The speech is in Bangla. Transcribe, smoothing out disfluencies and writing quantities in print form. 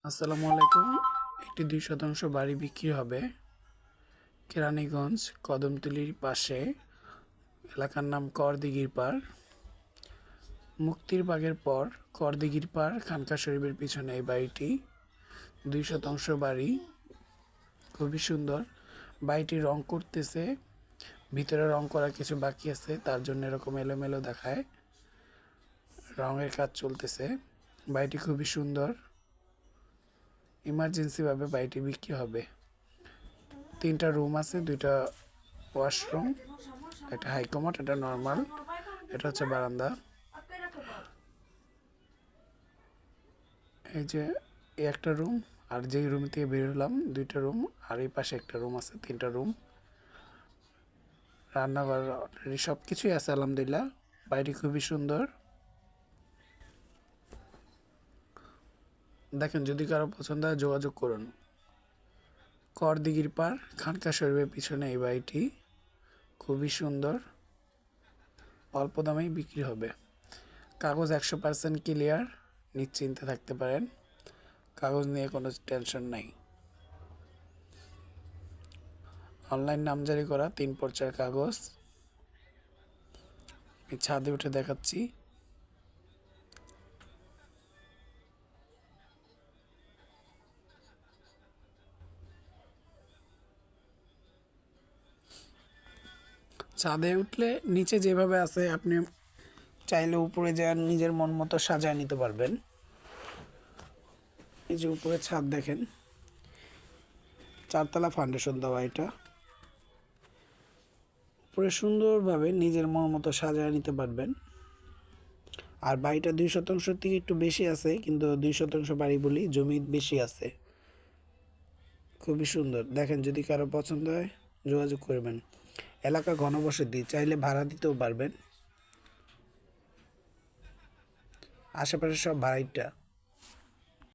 আসসালামু আলাইকুম। একটি 2 শতাংশ বাড়ি বিক্রি হবে কেরানীগঞ্জ কদমতলির পাশে। এলাকার নাম করদিঘির পাড়। মুক্তির বাগের পর করদিঘির পাড় খানকা শরীফের পিছনে এই বাড়িটি। 2 শতাংশ বাড়ি, খুবই সুন্দর। বাড়িটি রং করতেছে, ভিতরে রং করা কিছু বাকি আছে, তার জন্য এরকম এলোমেলো দেখায়। রঙের কাজ চলতেছে। বাড়িটি খুবই সুন্দর। ইমার্জেন্সিভাবে বাড়িটি বিক্রি হবে। 3টা রুম আছে, 2টা ওয়াশরুম, একটা হাইকমোড, এটা নর্মাল, এটা হচ্ছে বারান্দা। এই যে এই একটা রুম, আর যেই রুম থেকে বের হলাম 2টা রুম, আর এই পাশে একটা রুম আছে, 3টা রুম। রান্নাঘর অলরেডি সব কিছুই আছে আলহামদুলিল্লাহ। বাড়িটি খুবই সুন্দর। দেখেন, যদি কারো পছন্দ হয় যোগাযোগ করুন। করদিঘির পাড় খানকা শরীফের পিছনে এই বাড়িটি খুবই সুন্দর। অল্প দামেই বিক্রি হবে। কাগজ 100% ক্লিয়ার, নিশ্চিন্তে থাকতে পারেন। কাগজ নিয়ে কোনো টেনশন নাই। অনলাইন নামজারি করা 3 পর্চার কাগজ। আমি ছাদে উঠে দেখাচ্ছি। ছাদে উঠলে নিচে যেভাবে আছে, আপনি চাইলে উপরে যান, নিজের মন মতো সাজায় নিতে পারবেন। এই যে উপরে ছাদ দেখেন, 4তলা ফাউন্ডেশন দেওয়া। এটা উপরে সুন্দরভাবে নিজের মন মতো সাজায় নিতে পারবেন। আর বাড়িটা 2 শতাংশ থেকে একটু বেশি আছে, কিন্তু 2 শতাংশ বাড়ি বলি, জমি বেশি আছে। খুবই সুন্দর। দেখেন, যদি কারো পছন্দ হয় যোগাযোগ করবেন। এলাকা ঘনবসতি, চাইলে ভাড়া দিতেও পারবেন। আশেপাশে সব ভাড়াইটা।